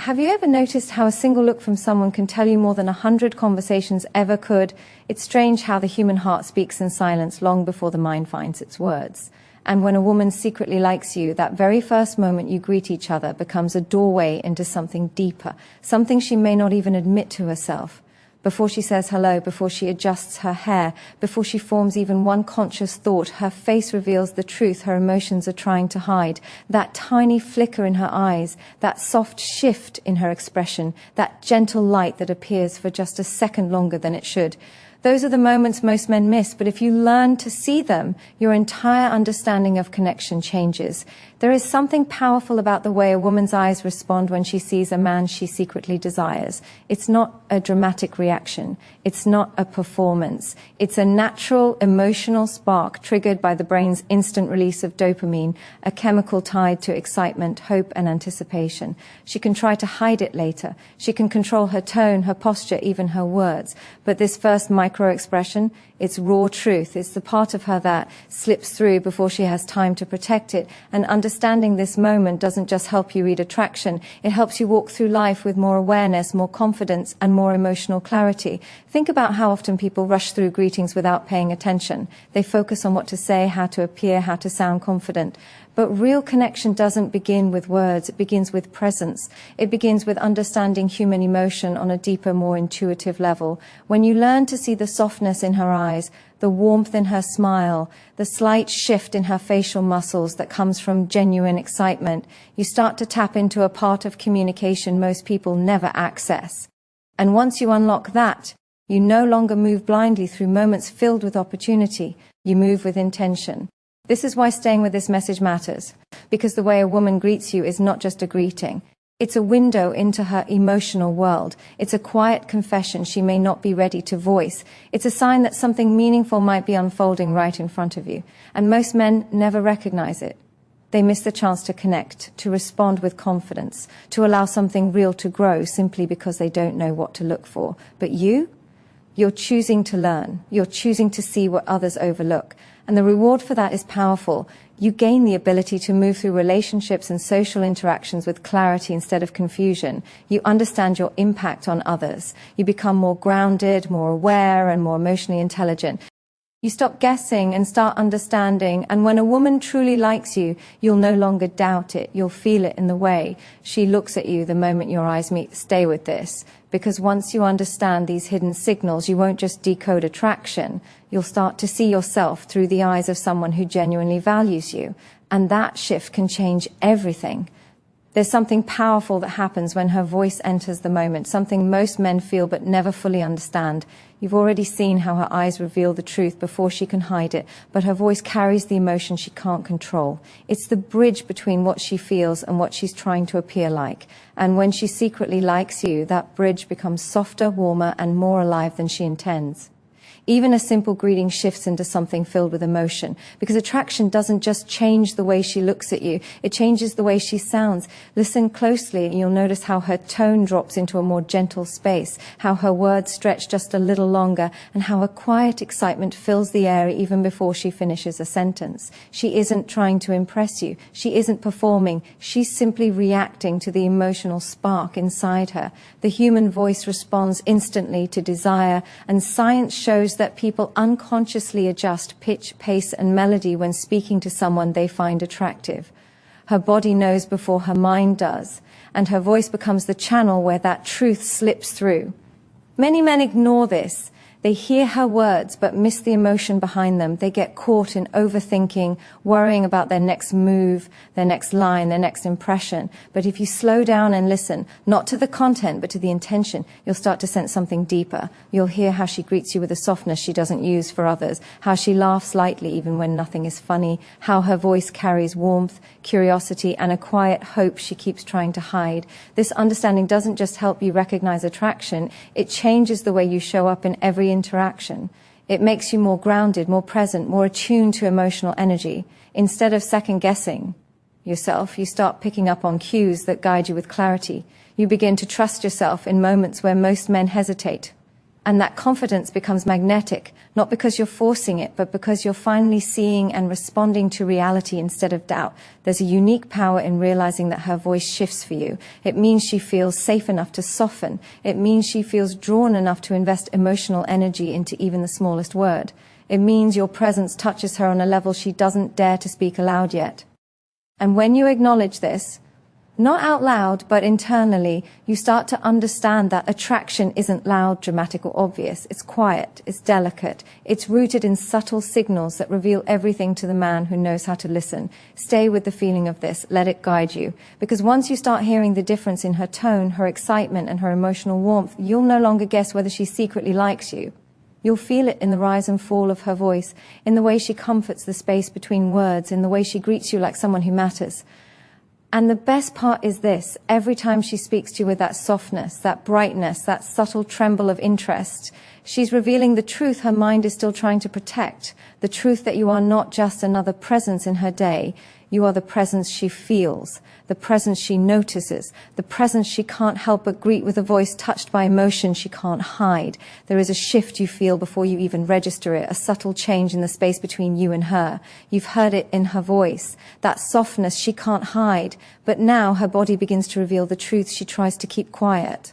Have you ever noticed how a single look from someone can tell you more than 100 conversations ever could? It's strange how the human heart speaks in silence long before the mind finds its words. And when a woman secretly likes you, that very first moment you greet each other becomes a doorway into something deeper, something she may not even admit to herself. Before she says hello, before she adjusts her hair, before she forms even one conscious thought, her face reveals the truth her emotions are trying to hide. That tiny flicker in her eyes, that soft shift in her expression, that gentle light that appears for just a second longer than it should. Those are the moments most men miss, but if you learn to see them, your entire understanding of connection changes. There is something powerful about the way a woman's eyes respond when she sees a man she secretly desires. It's not a dramatic reaction. It's not a performance. It's a natural emotional spark triggered by the brain's instant release of dopamine, a chemical tied to excitement, hope, and anticipation. She can try to hide it later. She can control her tone, her posture, even her words. But this first micro-expression, it's raw truth. It's the part of her that slips through before she has time to protect it. And understanding this moment doesn't just help you read attraction. It helps you walk through life with more awareness, more confidence, and more emotional clarity. Think about how often people rush through greetings without paying attention. They focus on what to say, how to appear, how to sound confident. But real connection doesn't begin with words. It begins with presence. It begins with understanding human emotion on a deeper, more intuitive level. When you learn to see the softness in her eyes, the warmth in her smile, the slight shift in her facial muscles that comes from genuine excitement, you start to tap into a part of communication most people never access. And once you unlock that, you no longer move blindly through moments filled with opportunity. You move with intention. This is why staying with this message matters, because the way a woman greets you is not just a greeting. It's a window into her emotional world. It's a quiet confession she may not be ready to voice. It's a sign that something meaningful might be unfolding right in front of you. And most men never recognize it. They miss the chance to connect, to respond with confidence, to allow something real to grow simply because they don't know what to look for. But you're choosing to learn. You're choosing to see what others overlook. And the reward for that is powerful. You gain the ability to move through relationships and social interactions with clarity instead of confusion. You understand your impact on others. You become more grounded, more aware, and more emotionally intelligent. You stop guessing and start understanding, and when a woman truly likes you, you'll no longer doubt it. You'll feel it in the way she looks at you the moment your eyes meet. Stay with this, because once you understand these hidden signals, you won't just decode attraction. You'll start to see yourself through the eyes of someone who genuinely values you, and that shift can change everything. There's something powerful that happens when her voice enters the moment, something most men feel but never fully understand. You've already seen how her eyes reveal the truth before she can hide it, but her voice carries the emotion she can't control. It's the bridge between what she feels and what she's trying to appear like. And when she secretly likes you, that bridge becomes softer, warmer, and more alive than she intends. Even a simple greeting shifts into something filled with emotion, because attraction doesn't just change the way she looks at you, it changes the way she sounds. Listen closely and you'll notice how her tone drops into a more gentle space, how her words stretch just a little longer, and how a quiet excitement fills the air even before she finishes a sentence. She isn't trying to impress you. She isn't performing. She's simply reacting to the emotional spark inside her. The human voice responds instantly to desire, and science shows that people unconsciously adjust pitch, pace, and melody when speaking to someone they find attractive. Her body knows before her mind does, and her voice becomes the channel where that truth slips through. Many men ignore this. They hear her words but miss the emotion behind them. They get caught in overthinking, worrying about their next move, their next line, their next impression. But if you slow down and listen, not to the content but to the intention, you'll start to sense something deeper. You'll hear how she greets you with a softness she doesn't use for others, how she laughs lightly even when nothing is funny, how her voice carries warmth, curiosity, and a quiet hope she keeps trying to hide. This understanding doesn't just help you recognize attraction, it changes the way you show up in every interaction. It makes you more grounded, more present, more attuned to emotional energy. Instead of second-guessing yourself, you start picking up on cues that guide you with clarity. You begin to trust yourself in moments where most men hesitate. And that confidence becomes magnetic, not because you're forcing it, but because you're finally seeing and responding to reality instead of doubt. There's a unique power in realizing that her voice shifts for you. It means she feels safe enough to soften. It means she feels drawn enough to invest emotional energy into even the smallest word. It means your presence touches her on a level she doesn't dare to speak aloud yet. And when you acknowledge this, not out loud, but internally, you start to understand that attraction isn't loud, dramatic, or obvious. It's quiet, it's delicate, it's rooted in subtle signals that reveal everything to the man who knows how to listen. Stay with the feeling of this, let it guide you. Because once you start hearing the difference in her tone, her excitement, and her emotional warmth, you'll no longer guess whether she secretly likes you. You'll feel it in the rise and fall of her voice, in the way she comforts the space between words, in the way she greets you like someone who matters. And the best part is this: every time she speaks to you with that softness, that brightness, that subtle tremble of interest, she's revealing the truth her mind is still trying to protect, the truth that you are not just another presence in her day, you are the presence she feels, the presence she notices, the presence she can't help but greet with a voice touched by emotion she can't hide. There is a shift you feel before you even register it, a subtle change in the space between you and her. You've heard it in her voice, that softness she can't hide, but now her body begins to reveal the truth she tries to keep quiet.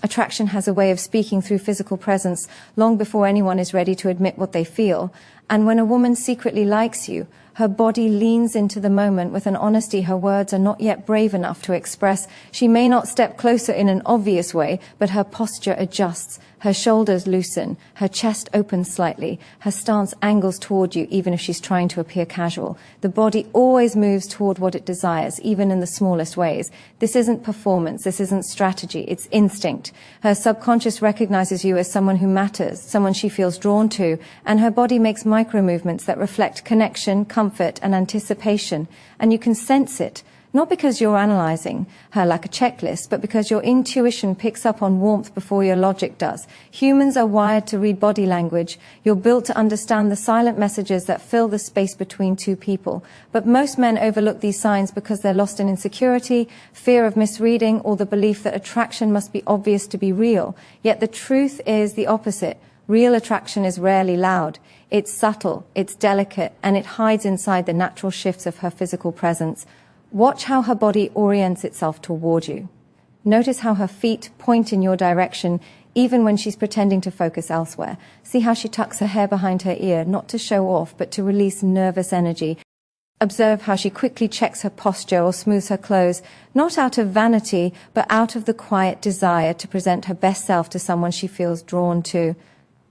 Attraction has a way of speaking through physical presence long before anyone is ready to admit what they feel. And when a woman secretly likes you, her body leans into the moment with an honesty her words are not yet brave enough to express. She may not step closer in an obvious way, but her posture adjusts. Her shoulders loosen, her chest opens slightly, her stance angles toward you even if she's trying to appear casual. The body always moves toward what it desires, even in the smallest ways. This isn't performance, this isn't strategy, it's instinct. Her subconscious recognizes you as someone who matters, someone she feels drawn to, and her body makes micro-movements that reflect connection, comfort, and anticipation. And you can sense it. Not because you're analyzing her like a checklist, but because your intuition picks up on warmth before your logic does. Humans are wired to read body language. You're built to understand the silent messages that fill the space between two people. But most men overlook these signs because they're lost in insecurity, fear of misreading, or the belief that attraction must be obvious to be real. Yet the truth is the opposite. Real attraction is rarely loud. It's subtle, it's delicate, and it hides inside the natural shifts of her physical presence. Watch how her body orients itself toward you. Notice how her feet point in your direction, even when she's pretending to focus elsewhere. See how she tucks her hair behind her ear, not to show off, but to release nervous energy. Observe how she quickly checks her posture or smooths her clothes, not out of vanity, but out of the quiet desire to present her best self to someone she feels drawn to.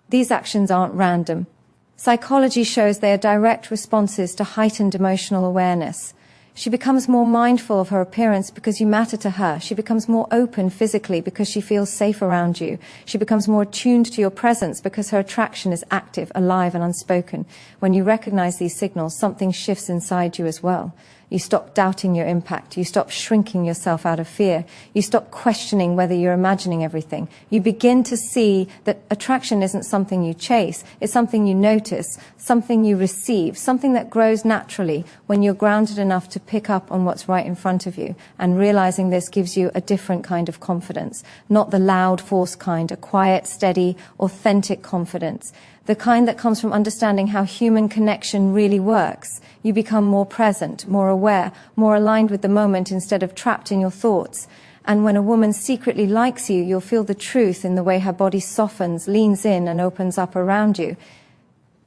These actions aren't random. Psychology shows they are direct responses to heightened emotional awareness. She becomes more mindful of her appearance because you matter to her. She becomes more open physically because she feels safe around you. She becomes more attuned to your presence because her attraction is active, alive, and unspoken. When you recognize these signals, something shifts inside you as well. You stop doubting your impact. You stop shrinking yourself out of fear. You stop questioning whether you're imagining everything. You begin to see that attraction isn't something you chase. It's something you notice, something you receive, something that grows naturally when you're grounded enough to pick up on what's right in front of you. And realizing this gives you a different kind of confidence, not the loud, forced kind, a quiet, steady, authentic confidence. The kind that comes from understanding how human connection really works. You become more present, more aware, more aligned with the moment instead of trapped in your thoughts. And when a woman secretly likes you, you'll feel the truth in the way her body softens, leans in, and opens up around you.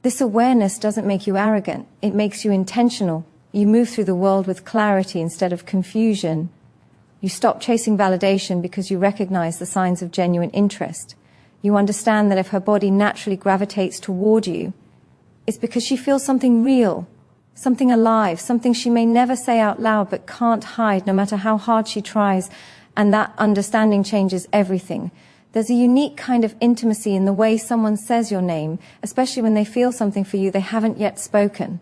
This awareness doesn't make you arrogant. It makes you intentional. You move through the world with clarity instead of confusion. You stop chasing validation because you recognize the signs of genuine interest. You understand that if her body naturally gravitates toward you, it's because she feels something real, something alive, something she may never say out loud but can't hide no matter how hard she tries, and that understanding changes everything. There's a unique kind of intimacy in the way someone says your name, especially when they feel something for you they haven't yet spoken.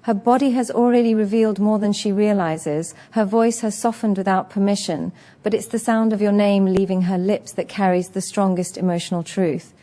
Her body has already revealed more than she realizes. Her voice has softened without permission, but it's the sound of your name leaving her lips that carries the strongest emotional truth.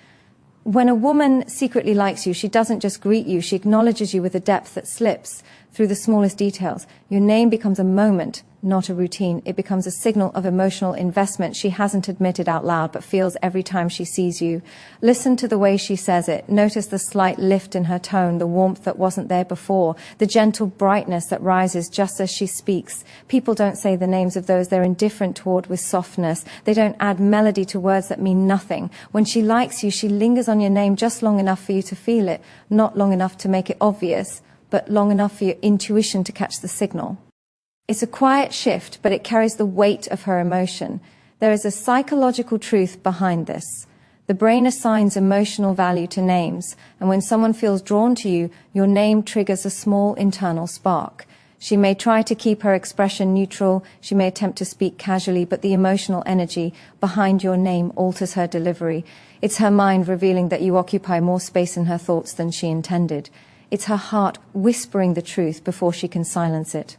When a woman secretly likes you, she doesn't just greet you, she acknowledges you with a depth that slips. through the smallest details. Your name becomes a moment, not a routine. It becomes a signal of emotional investment she hasn't admitted out loud but feels every time she sees you. Listen to the way she says it. Notice the slight lift in her tone, the warmth that wasn't there before, the gentle brightness that rises just as she speaks. People don't say the names of those they're indifferent toward with softness. They don't add melody to words that mean nothing. When she likes you, she lingers on your name just long enough for you to feel it, not long enough to make it obvious, but long enough for your intuition to catch the signal. It's a quiet shift, but it carries the weight of her emotion. There is a psychological truth behind this. The brain assigns emotional value to names, and when someone feels drawn to you, your name triggers a small internal spark. She may try to keep her expression neutral, she may attempt to speak casually, but the emotional energy behind your name alters her delivery. It's her mind revealing that you occupy more space in her thoughts than she intended. It's her heart whispering the truth before she can silence it.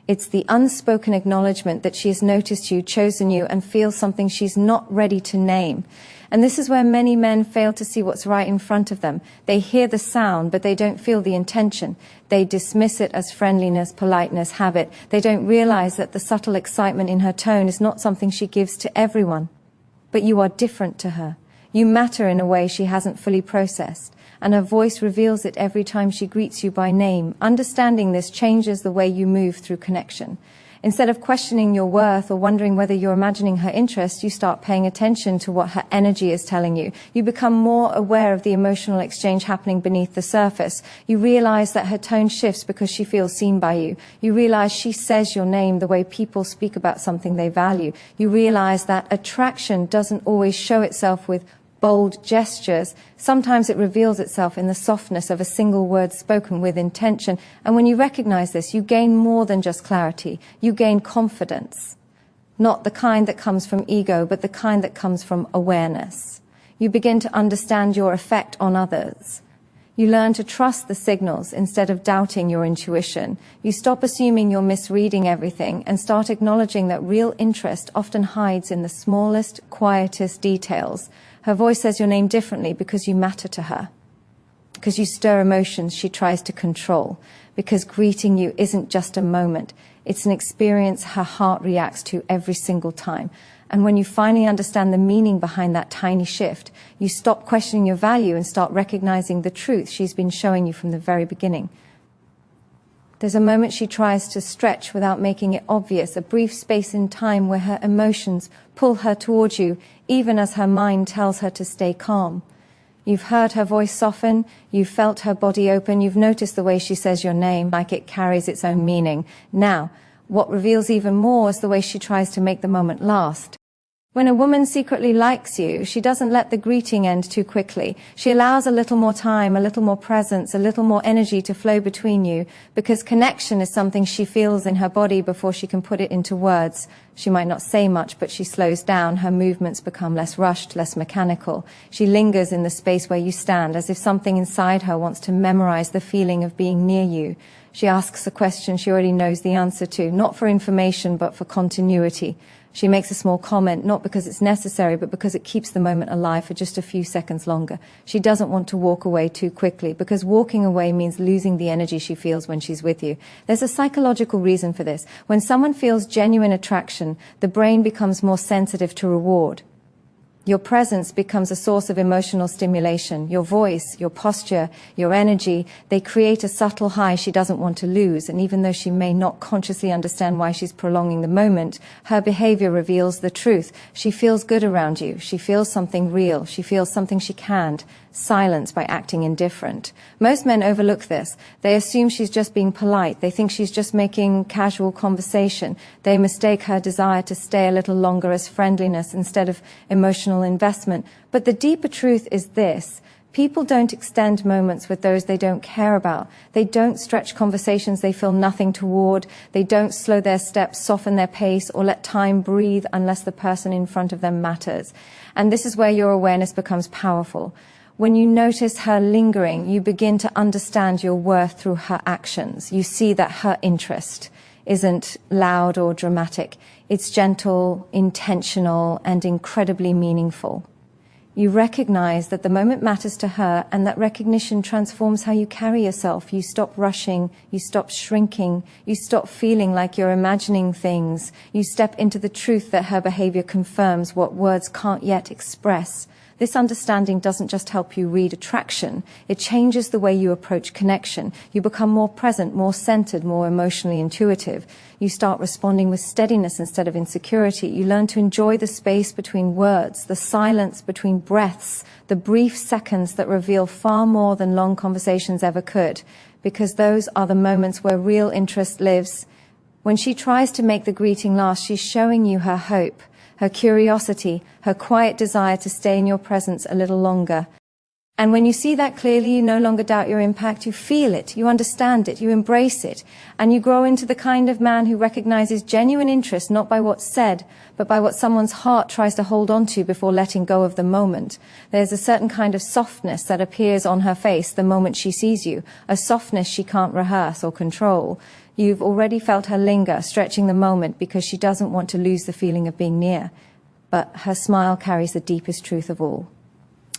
It's the unspoken acknowledgement that she has noticed you, chosen you, and feels something she's not ready to name. And this is where many men fail to see what's right in front of them. They hear the sound, but they don't feel the intention. They dismiss it as friendliness, politeness, habit. They don't realize that the subtle excitement in her tone is not something she gives to everyone. But you are different to her. You matter in a way she hasn't fully processed. And her voice reveals it every time she greets you by name. Understanding this changes the way you move through connection. Instead of questioning your worth or wondering whether you're imagining her interest, you start paying attention to what her energy is telling you. You become more aware of the emotional exchange happening beneath the surface. You realize that her tone shifts because she feels seen by you. You realize she says your name the way people speak about something they value. You realize that attraction doesn't always show itself with bold gestures. Sometimes it reveals itself in the softness of a single word spoken with intention. And when you recognize this, you gain more than just clarity. You gain confidence. Not the kind that comes from ego, but the kind that comes from awareness. You begin to understand your effect on others. You learn to trust the signals instead of doubting your intuition. You stop assuming you're misreading everything and start acknowledging that real interest often hides in the smallest, quietest details. Her voice says your name differently because you matter to her, because you stir emotions she tries to control, because greeting you isn't just a moment, it's an experience her heart reacts to every single time. And when you finally understand the meaning behind that tiny shift, you stop questioning your value and start recognizing the truth she's been showing you from the very beginning. There's a moment she tries to stretch without making it obvious, a brief space in time where her emotions pull her towards you, even as her mind tells her to stay calm. You've heard her voice soften, you've felt her body open, you've noticed the way she says your name, like it carries its own meaning. Now, what reveals even more is the way she tries to make the moment last. When a woman secretly likes you, she doesn't let the greeting end too quickly. She allows a little more time, a little more presence, a little more energy to flow between you, because connection is something she feels in her body before she can put it into words. She might not say much, but she slows down. Her movements become less rushed, less mechanical. She lingers in the space where you stand, as if something inside her wants to memorize the feeling of being near you. She asks a question she already knows the answer to, not for information, but for continuity. She makes a small comment, not because it's necessary, but because it keeps the moment alive for just a few seconds longer. She doesn't want to walk away too quickly, because walking away means losing the energy she feels when she's with you. There's a psychological reason for this. When someone feels genuine attraction, the brain becomes more sensitive to reward. Your presence becomes a source of emotional stimulation. Your voice, your posture, your energy, they create a subtle high she doesn't want to lose. And even though she may not consciously understand why she's prolonging the moment, her behavior reveals the truth. She feels good around you. She feels something real. She feels something she can't silence by acting indifferent. Most men overlook this. They assume she's just being polite. They think she's just making casual conversation. They mistake her desire to stay a little longer as friendliness instead of emotional investment. But the deeper truth is this. People don't extend moments with those they don't care about. They don't stretch conversations they feel nothing toward. They don't slow their steps, soften their pace, or let time breathe unless the person in front of them matters. And this is where your awareness becomes powerful. When you notice her lingering, you begin to understand your worth through her actions. You see that her interest isn't loud or dramatic. It's gentle, intentional, and incredibly meaningful. You recognize that the moment matters to her, and that recognition transforms how you carry yourself. You stop rushing, you stop shrinking, you stop feeling like you're imagining things. You step into the truth that her behavior confirms what words can't yet express. This understanding doesn't just help you read attraction, it changes the way you approach connection. You become more present, more centered, more emotionally intuitive. You start responding with steadiness instead of insecurity. You learn to enjoy the space between words, the silence between breaths, the brief seconds that reveal far more than long conversations ever could, because those are the moments where real interest lives. When she tries to make the greeting last, she's showing you her hope, her curiosity, her quiet desire to stay in your presence a little longer. And when you see that clearly, you no longer doubt your impact, you feel it, you understand it, you embrace it, and you grow into the kind of man who recognizes genuine interest not by what's said, but by what someone's heart tries to hold on to before letting go of the moment. There's a certain kind of softness that appears on her face the moment she sees you, a softness she can't rehearse or control. You've already felt her linger, stretching the moment because she doesn't want to lose the feeling of being near. But her smile carries the deepest truth of all.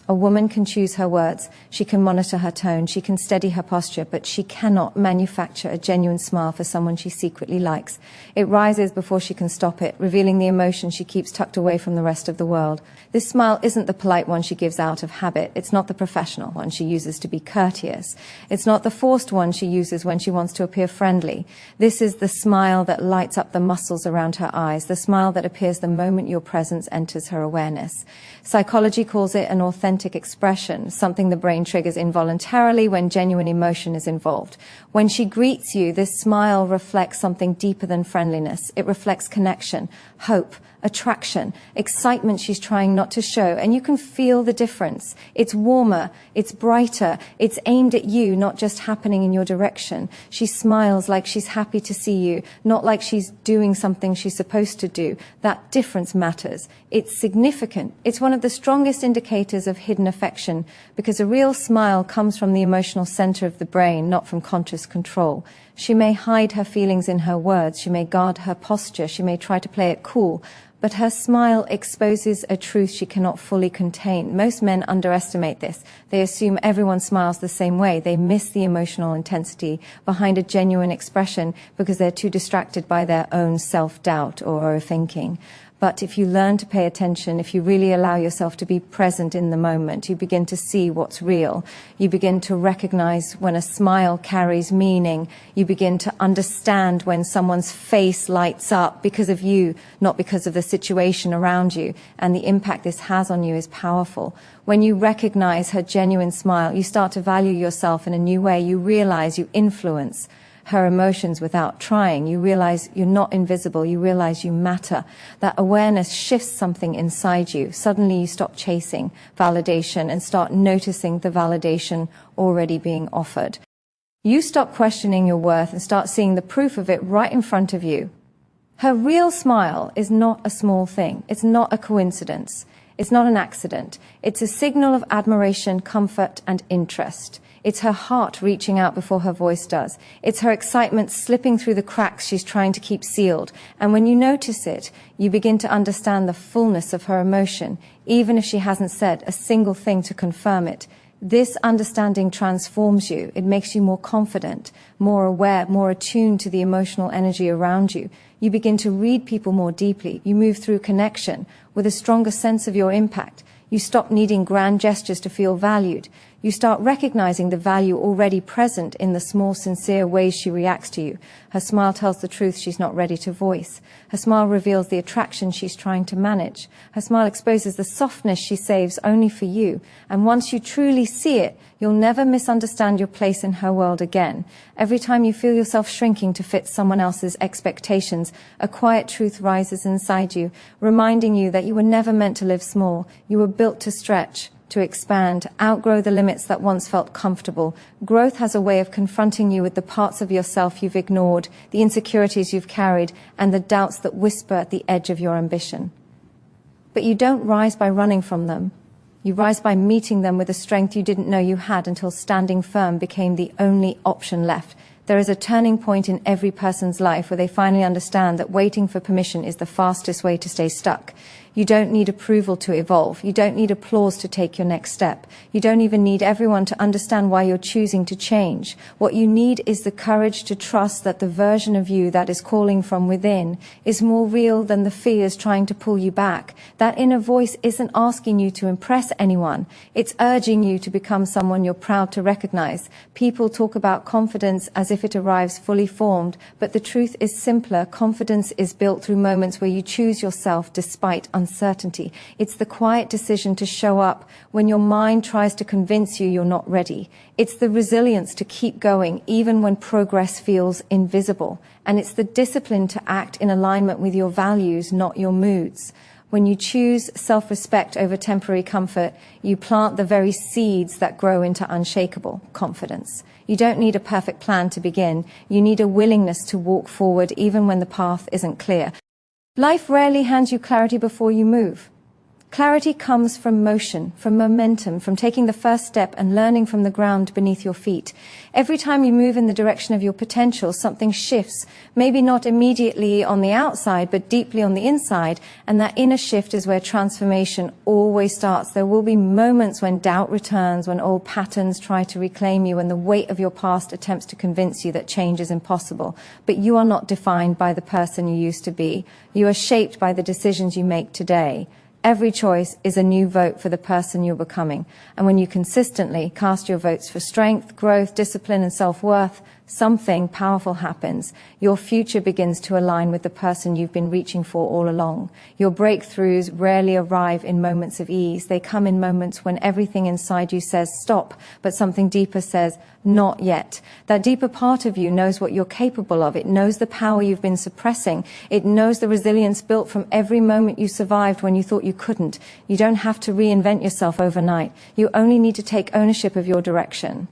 A woman can choose her words, she can monitor her tone, she can steady her posture, but she cannot manufacture a genuine smile for someone she secretly likes. It rises before she can stop it, revealing the emotion she keeps tucked away from the rest of the world. This smile isn't the polite one she gives out of habit. It's not the professional one she uses to be courteous. It's not the forced one she uses when she wants to appear friendly. This is the smile that lights up the muscles around her eyes, the smile that appears the moment your presence enters her awareness. Psychology calls it an authentic expression, something the brain triggers involuntarily when genuine emotion is involved. When she greets you, this smile reflects something deeper than friendliness. It reflects connection, hope, attraction, excitement she's trying not to show, and you can feel the difference. It's warmer, it's brighter, it's aimed at you, not just happening in your direction. She smiles like she's happy to see you, not like she's doing something she's supposed to do. That difference matters. It's significant. It's one of the strongest indicators of hidden affection, because a real smile comes from the emotional center of the brain, not from conscious control. She may hide her feelings in her words, she may guard her posture, she may try to play it cool, but her smile exposes a truth she cannot fully contain. Most men underestimate this. They assume everyone smiles the same way. They miss the emotional intensity behind a genuine expression because they're too distracted by their own self-doubt or overthinking. But if you learn to pay attention, if you really allow yourself to be present in the moment, you begin to see what's real. You begin to recognize when a smile carries meaning. You begin to understand when someone's face lights up because of you, not because of the situation around you. And the impact this has on you is powerful. When you recognize her genuine smile, you start to value yourself in a new way. You realize you influence her emotions without trying. You realize you're not invisible. You realize you matter. That awareness shifts something inside you. Suddenly you stop chasing validation and start noticing the validation already being offered. You stop questioning your worth and start seeing the proof of it right in front of you. Her real smile is not a small thing. It's not a coincidence. It's not an accident. It's a signal of admiration, comfort, and interest. It's her heart reaching out before her voice does. It's her excitement slipping through the cracks she's trying to keep sealed. And when you notice it, you begin to understand the fullness of her emotion, even if she hasn't said a single thing to confirm it. This understanding transforms you. It makes you more confident, more aware, more attuned to the emotional energy around you. You begin to read people more deeply. You move through connection with a stronger sense of your impact. You stop needing grand gestures to feel valued. You start recognizing the value already present in the small, sincere ways she reacts to you. Her smile tells the truth she's not ready to voice. Her smile reveals the attraction she's trying to manage. Her smile exposes the softness she saves only for you. And once you truly see it, you'll never misunderstand your place in her world again. Every time you feel yourself shrinking to fit someone else's expectations, a quiet truth rises inside you, reminding you that you were never meant to live small. You were built to stretch, to expand, outgrow the limits that once felt comfortable. Growth has a way of confronting you with the parts of yourself you've ignored, the insecurities you've carried, and the doubts that whisper at the edge of your ambition. But you don't rise by running from them. You rise by meeting them with a strength you didn't know you had until standing firm became the only option left. There is a turning point in every person's life where they finally understand that waiting for permission is the fastest way to stay stuck. You don't need approval to evolve. You don't need applause to take your next step. You don't even need everyone to understand why you're choosing to change. What you need is the courage to trust that the version of you that is calling from within is more real than the fears trying to pull you back. That inner voice isn't asking you to impress anyone. It's urging you to become someone you're proud to recognize. People talk about confidence as if it arrives fully formed, but the truth is simpler. Confidence is built through moments where you choose yourself despite uncertainty. It's the quiet decision to show up when your mind tries to convince you you're not ready. It's the resilience to keep going even when progress feels invisible. And it's the discipline to act in alignment with your values, not your moods. When you choose self-respect over temporary comfort, you plant the very seeds that grow into unshakable confidence. You don't need a perfect plan to begin. You need a willingness to walk forward even when the path isn't clear. Life rarely hands you clarity before you move. Clarity comes from motion, from momentum, from taking the first step and learning from the ground beneath your feet. Every time you move in the direction of your potential, something shifts, maybe not immediately on the outside, but deeply on the inside, and that inner shift is where transformation always starts. There will be moments when doubt returns, when old patterns try to reclaim you, and the weight of your past attempts to convince you that change is impossible. But you are not defined by the person you used to be. You are shaped by the decisions you make today. Every choice is a new vote for the person you're becoming. And when you consistently cast your votes for strength, growth, discipline, and self-worth, something powerful happens. Your future begins to align with the person you've been reaching for all along. Your breakthroughs rarely arrive in moments of ease. They come in moments when everything inside you says stop, but something deeper says not yet. That deeper part of you knows what you're capable of. It knows the power you've been suppressing. It knows the resilience built from every moment you survived when you thought you couldn't. You don't have to reinvent yourself overnight. You only need to take ownership of your direction.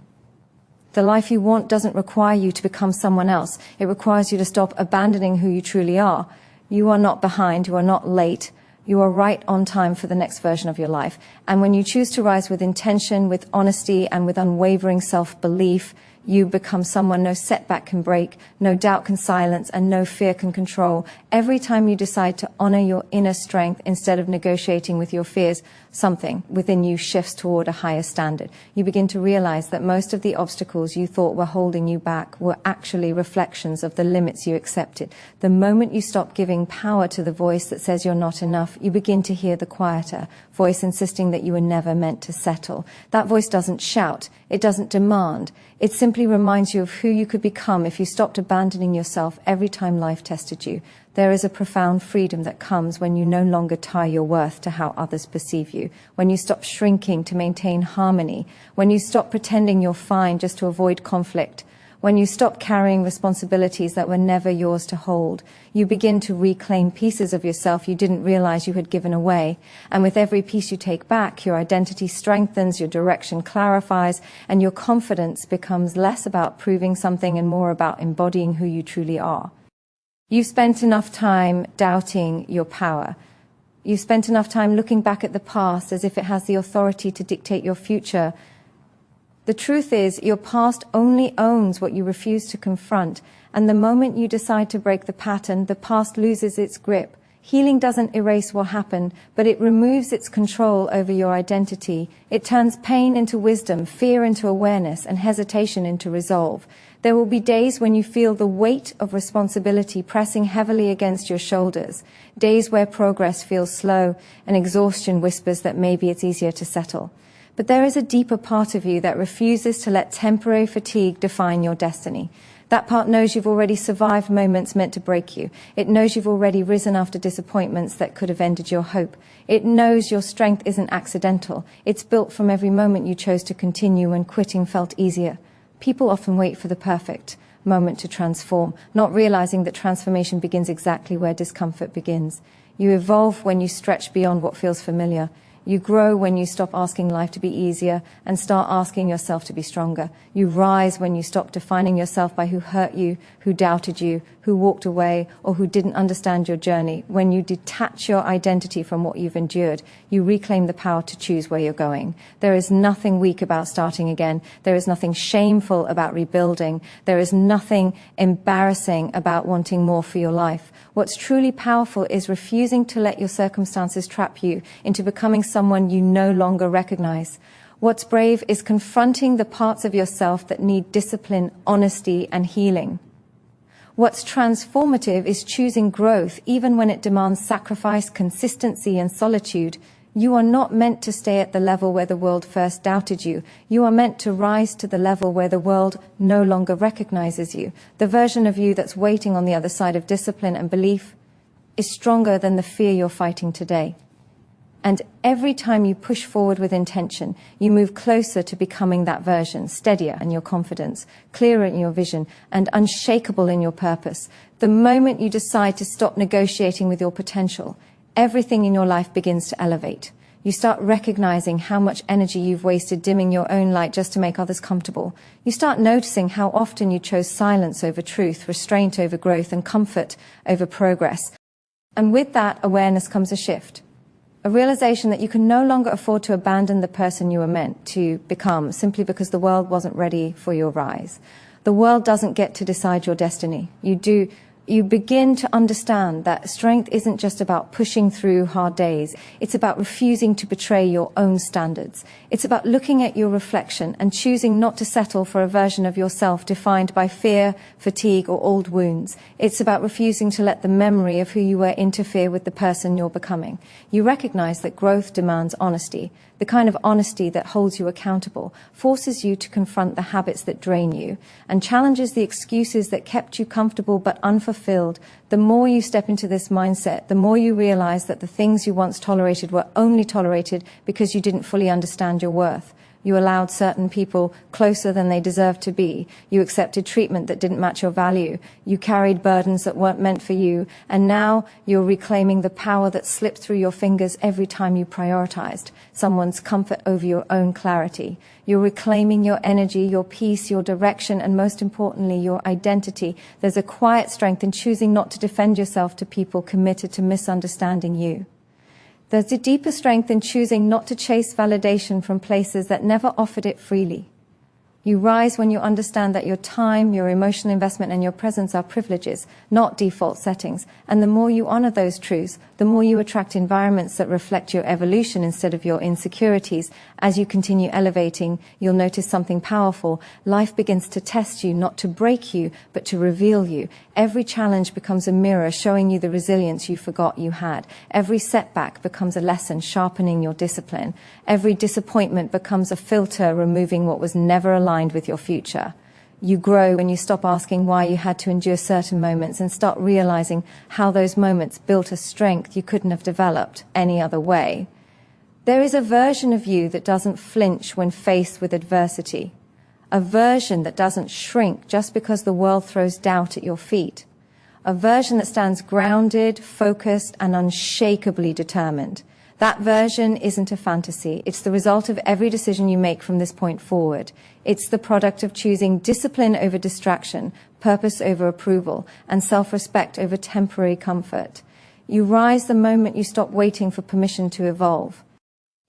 The life you want doesn't require you to become someone else. It requires you to stop abandoning who you truly are. You are not behind. You are not late. You are right on time for the next version of your life. And when you choose to rise with intention, with honesty, and with unwavering self-belief, you become someone no setback can break, no doubt can silence, and no fear can control. Every time you decide to honor your inner strength instead of negotiating with your fears, something within you shifts toward a higher standard. You begin to realize that most of the obstacles you thought were holding you back were actually reflections of the limits you accepted. The moment you stop giving power to the voice that says you're not enough, you begin to hear the quieter voice insisting that you were never meant to settle. That voice doesn't shout. It doesn't demand. It simply reminds you of who you could become if you stopped abandoning yourself every time life tested you. There is a profound freedom that comes when you no longer tie your worth to how others perceive you, when you stop shrinking to maintain harmony, when you stop pretending you're fine just to avoid conflict, when you stop carrying responsibilities that were never yours to hold. You begin to reclaim pieces of yourself you didn't realize you had given away. And with every piece you take back, your identity strengthens, your direction clarifies, and your confidence becomes less about proving something and more about embodying who you truly are. You've spent enough time doubting your power. You've spent enough time looking back at the past as if it has the authority to dictate your future. The truth is, your past only owns what you refuse to confront, and the moment you decide to break the pattern, the past loses its grip. Healing doesn't erase what happened, but it removes its control over your identity. It turns pain into wisdom, fear into awareness, and hesitation into resolve. There will be days when you feel the weight of responsibility pressing heavily against your shoulders, days where progress feels slow and exhaustion whispers that maybe it's easier to settle. But there is a deeper part of you that refuses to let temporary fatigue define your destiny. That part knows you've already survived moments meant to break you. It knows you've already risen after disappointments that could have ended your hope. It knows your strength isn't accidental. It's built from every moment you chose to continue when quitting felt easier. People often wait for the perfect moment to transform, not realizing that transformation begins exactly where discomfort begins. You evolve when you stretch beyond what feels familiar. You grow when you stop asking life to be easier and start asking yourself to be stronger. You rise when you stop defining yourself by who hurt you, who doubted you, who walked away, or who didn't understand your journey. When you detach your identity from what you've endured, you reclaim the power to choose where you're going. There is nothing weak about starting again. There is nothing shameful about rebuilding. There is nothing embarrassing about wanting more for your life. What's truly powerful is refusing to let your circumstances trap you into becoming someone you no longer recognize. What's brave is confronting the parts of yourself that need discipline, honesty, and healing. What's transformative is choosing growth even when it demands sacrifice, consistency, and solitude. You are not meant to stay at the level where the world first doubted you. You are meant to rise to the level where the world no longer recognizes you. The version of you that's waiting on the other side of discipline and belief is stronger than the fear you're fighting today. And every time you push forward with intention, you move closer to becoming that version, steadier in your confidence, clearer in your vision, and unshakable in your purpose. The moment you decide to stop negotiating with your potential, everything in your life begins to elevate. You start recognizing how much energy you've wasted dimming your own light just to make others comfortable. You start noticing how often you chose silence over truth, restraint over growth, and comfort over progress. And with that awareness comes a shift. A realization that you can no longer afford to abandon the person you were meant to become simply because the world wasn't ready for your rise. The world doesn't get to decide your destiny. You do. You begin to understand that strength isn't just about pushing through hard days. It's about refusing to betray your own standards. It's about looking at your reflection and choosing not to settle for a version of yourself defined by fear, fatigue, or old wounds. It's about refusing to let the memory of who you were interfere with the person you're becoming. You recognize that growth demands honesty. The kind of honesty that holds you accountable, forces you to confront the habits that drain you, and challenges the excuses that kept you comfortable but unfulfilled. The more you step into this mindset, the more you realize that the things you once tolerated were only tolerated because you didn't fully understand your worth. You allowed certain people closer than they deserved to be. You accepted treatment that didn't match your value. You carried burdens that weren't meant for you. And now you're reclaiming the power that slipped through your fingers every time you prioritized someone's comfort over your own clarity. You're reclaiming your energy, your peace, your direction, and most importantly, your identity. There's a quiet strength in choosing not to defend yourself to people committed to misunderstanding you. There's a deeper strength in choosing not to chase validation from places that never offered it freely. You rise when you understand that your time, your emotional investment, and your presence are privileges, not default settings. And the more you honor those truths, the more you attract environments that reflect your evolution instead of your insecurities. As you continue elevating, you'll notice something powerful. Life begins to test you, not to break you, but to reveal you. Every challenge becomes a mirror, showing you the resilience you forgot you had. Every setback becomes a lesson, sharpening your discipline. Every disappointment becomes a filter, removing what was never aligned with your future. You grow when you stop asking why you had to endure certain moments and start realizing how those moments built a strength you couldn't have developed any other way. There is a version of you that doesn't flinch when faced with adversity. A version that doesn't shrink just because the world throws doubt at your feet. A version that stands grounded, focused, and unshakably determined. That version isn't a fantasy. It's the result of every decision you make from this point forward. It's the product of choosing discipline over distraction, purpose over approval, and self-respect over temporary comfort. You rise the moment you stop waiting for permission to evolve.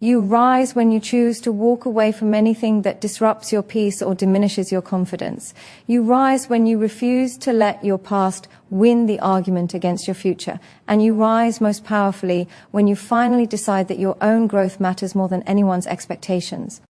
You rise when you choose to walk away from anything that disrupts your peace or diminishes your confidence. You rise when you refuse to let your past win the argument against your future. And you rise most powerfully when you finally decide that your own growth matters more than anyone's expectations.